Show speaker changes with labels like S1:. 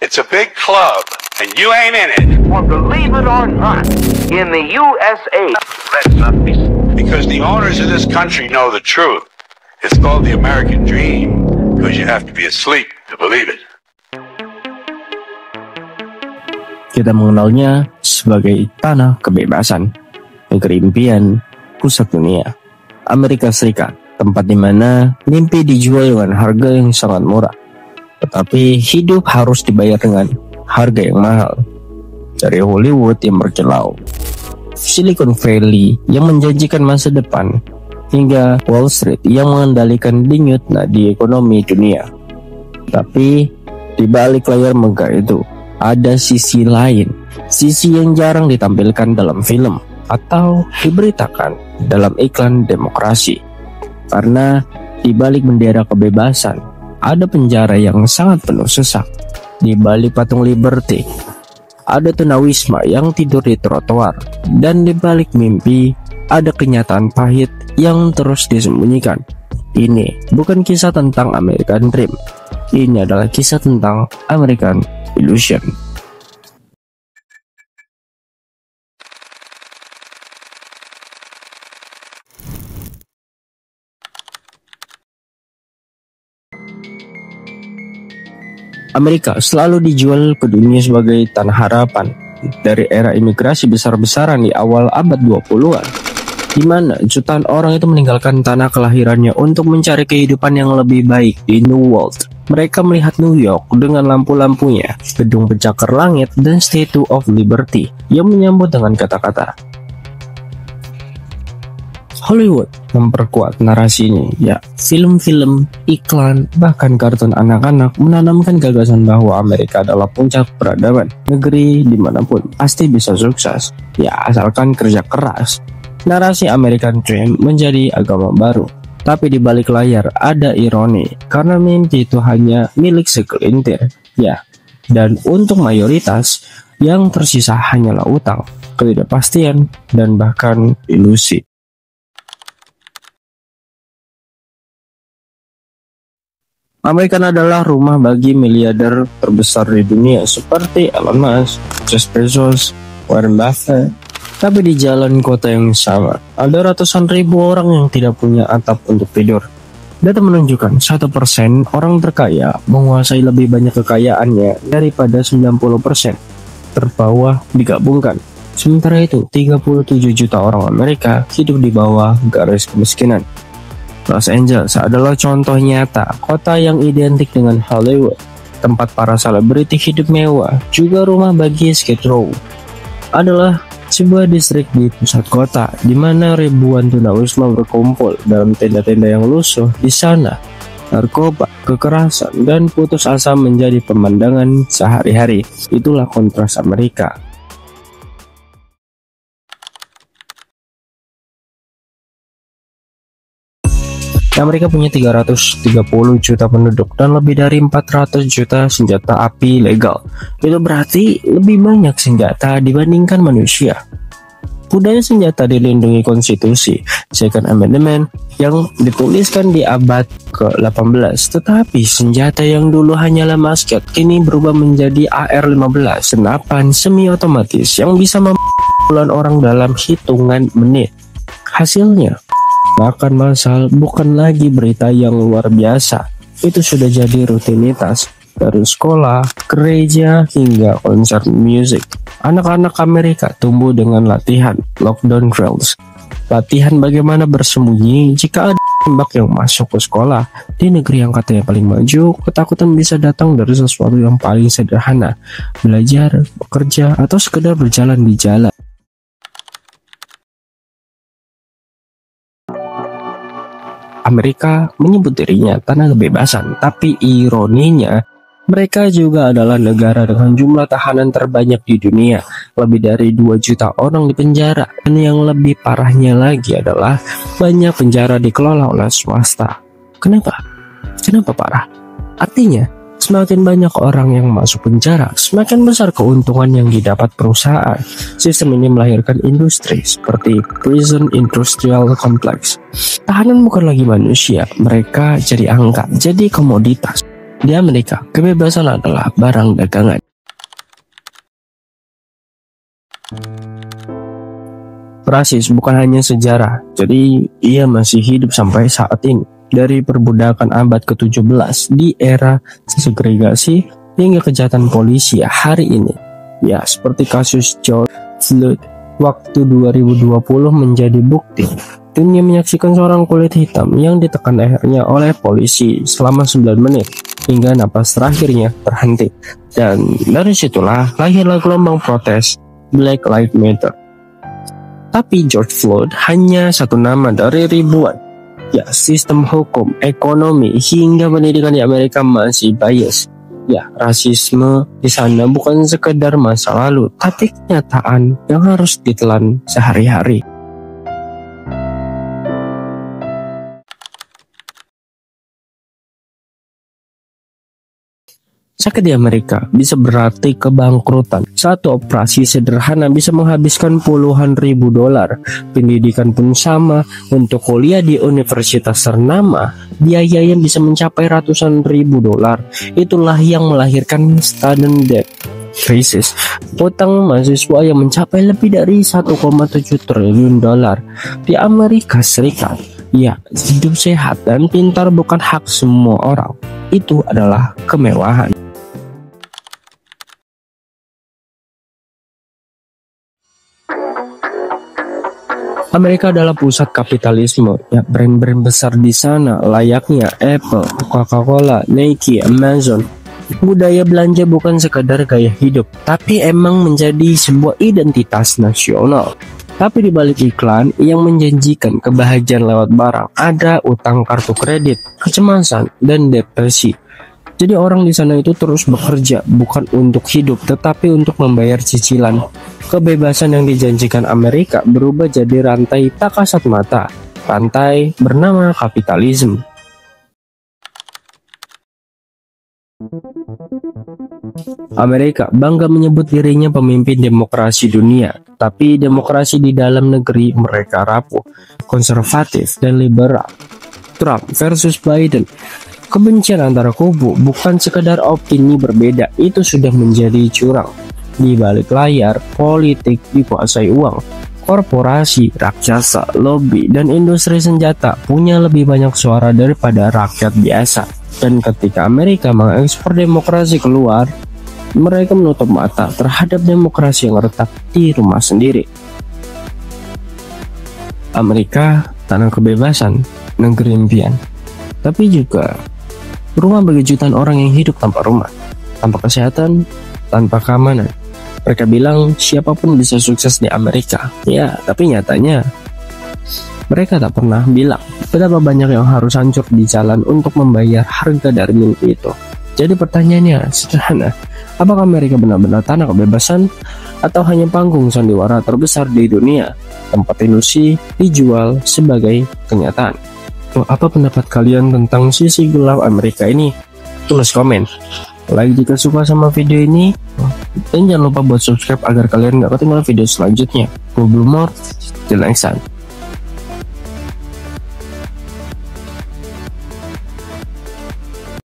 S1: It's a big club, and you ain't in it.
S2: Well, believe it or not, in the USA,
S1: Because the owners of this country know the truth. It's called the American dream, because you have to be asleep to believe it.
S3: Kita mengenalnya sebagai tanah kebebasan, negeri impian, pusat dunia, Amerika Serikat, tempat di mana mimpi dijual dengan harga yang sangat murah, tetapi hidup harus dibayar dengan harga yang mahal. Dari Hollywood yang berkilau, Silicon Valley yang menjanjikan masa depan, hingga Wall Street yang mengendalikan denyut nadi ekonomi dunia. Tapi di balik layar megah itu ada sisi lain, sisi yang jarang ditampilkan dalam film atau diberitakan dalam iklan demokrasi. Karena di balik bendera kebebasan ada penjara yang sangat penuh sesak. Di balik patung Liberty ada tunawisma yang tidur di trotoar, dan di balik mimpi ada kenyataan pahit yang terus disembunyikan. Ini bukan kisah tentang American Dream. Ini adalah kisah tentang American Illusion. Amerika selalu dijual ke dunia sebagai tanah harapan dari era imigrasi besar-besaran di awal abad 20-an, di mana jutaan orang itu meninggalkan tanah kelahirannya untuk mencari kehidupan yang lebih baik di New World. Mereka melihat New York dengan lampu-lampunya, gedung pencakar langit, dan Statue of Liberty yang menyambut dengan kata-kata. Hollywood memperkuat narasinya, ya, film-film, iklan, bahkan kartun anak-anak menanamkan gagasan bahwa Amerika adalah puncak peradaban, negeri dimanapun pasti bisa sukses, ya asalkan kerja keras. Narasi American Dream menjadi agama baru, tapi di balik layar ada ironi, karena mimpi itu hanya milik segelintir, ya, dan untuk mayoritas yang tersisa hanyalah utang, ketidakpastian, dan bahkan ilusi. Amerika adalah rumah bagi miliarder terbesar di dunia seperti Elon Musk, Jeff Bezos, Warren Buffett. Tapi di jalan kota yang sama, ada ratusan ribu orang yang tidak punya atap untuk tidur. Data menunjukkan 1% orang terkaya menguasai lebih banyak kekayaannya daripada 90% terbawah digabungkan. Sementara itu, 37 juta orang Amerika hidup di bawah garis kemiskinan. Los Angeles adalah contoh nyata kota yang identik dengan Hollywood, tempat para selebriti hidup mewah, juga rumah bagi Skid Row. Adalah sebuah distrik di pusat kota di mana ribuan tunawisma berkumpul dalam tenda-tenda yang lusuh. Di sana, narkoba, kekerasan, dan putus asa menjadi pemandangan sehari-hari. Itulah kontras Amerika. Amerika punya 330 juta penduduk dan lebih dari 400 juta senjata api legal. Itu berarti lebih banyak senjata dibandingkan manusia. Budaya senjata dilindungi konstitusi Second Amendment yang dituliskan di abad ke-18. Tetapi senjata yang dulu hanyalah musket kini berubah menjadi AR-15, senapan semi-otomatis yang bisa membunuh orang dalam hitungan menit. Hasilnya, makan massal bukan lagi berita yang luar biasa. Itu sudah jadi rutinitas. Dari sekolah, gereja, hingga konser musik. Anak-anak Amerika tumbuh dengan latihan lockdown drills. Latihan bagaimana bersembunyi jika ada tembak yang masuk ke sekolah. Di negeri yang katanya paling maju, ketakutan bisa datang dari sesuatu yang paling sederhana. Belajar, bekerja, atau sekedar berjalan di jalan. Amerika menyebut dirinya tanah kebebasan, tapi ironinya mereka juga adalah negara dengan jumlah tahanan terbanyak di dunia. Lebih dari 2 juta orang di penjara. Dan yang lebih parahnya lagi adalah banyak penjara dikelola oleh swasta. Kenapa? Kenapa parah? Artinya, semakin banyak orang yang masuk penjara, semakin besar keuntungan yang didapat perusahaan. Sistem ini melahirkan industri seperti prison industrial complex. Tahanan bukan lagi manusia, mereka jadi angka, jadi komoditas. Di Amerika, kebebasan adalah barang dagangan. Rasis bukan hanya sejarah, jadi ia masih hidup sampai saat ini. Dari perbudakan abad ke-17 di era segregasi hingga kejahatan polisi hari ini. Ya, seperti kasus George Floyd waktu 2020 menjadi bukti. Dunia menyaksikan seorang kulit hitam yang ditekan lehernya oleh polisi selama 9 menit hingga napas terakhirnya terhenti. Dan dari situlah lahirlah gelombang protes Black Lives Matter. Tapi George Floyd hanya satu nama dari ribuan. Ya, sistem hukum, ekonomi, hingga pendidikan di Amerika masih bias. Ya, rasisme di sana bukan sekedar masa lalu, tapi kenyataan yang harus ditelan sehari-hari. Sakit di Amerika bisa berarti kebangkrutan. Satu operasi sederhana bisa menghabiskan puluhan ribu dolar. Pendidikan pun sama. Untuk kuliah di universitas ternama, biayanya bisa mencapai ratusan ribu dolar. Itulah yang melahirkan student debt crisis, utang mahasiswa yang mencapai lebih dari 1,7 triliun dolar di Amerika Serikat. Ya, hidup sehat dan pintar bukan hak semua orang. Itu adalah kemewahan. Amerika adalah pusat kapitalisme. Ya, brand-brand besar di sana layaknya Apple, Coca-Cola, Nike, Amazon. Budaya belanja bukan sekadar gaya hidup, tapi emang menjadi sebuah identitas nasional. Tapi di balik iklan yang menjanjikan kebahagiaan lewat barang, ada utang kartu kredit, kecemasan, dan depresi. Jadi orang di sana itu terus bekerja bukan untuk hidup, tetapi untuk membayar cicilan. Kebebasan yang dijanjikan Amerika berubah jadi rantai tak kasat mata, rantai bernama kapitalisme. Amerika bangga menyebut dirinya pemimpin demokrasi dunia, tapi demokrasi di dalam negeri mereka rapuh, konservatif dan liberal. Trump versus Biden. Kebencian antara kubu bukan sekedar opini berbeda, itu sudah menjadi curang. Di balik layar, politik dikuasai uang. Korporasi, raksasa, lobby, dan industri senjata punya lebih banyak suara daripada rakyat biasa. Dan ketika Amerika mengekspor demokrasi keluar, mereka menutup mata terhadap demokrasi yang retak di rumah sendiri. Amerika, tanah kebebasan, negeri impian. Tapi juga rumah bagi jutaan orang yang hidup tanpa rumah, tanpa kesehatan, tanpa keamanan. Mereka bilang siapapun bisa sukses di Amerika. Ya, tapi nyatanya mereka tak pernah bilang betapa banyak yang harus hancur di jalan untuk membayar harga dari mimpi itu. Jadi pertanyaannya sederhana, apakah Amerika benar-benar tanah kebebasan atau hanya panggung sandiwara terbesar di dunia, tempat ilusi dijual sebagai kenyataan? Apa pendapat kalian tentang sisi gelap Amerika ini? Tulis komen. Like jika suka sama video ini, dan jangan lupa buat subscribe agar kalian gak ketinggalan video selanjutnya. Gue Blumor, till next time.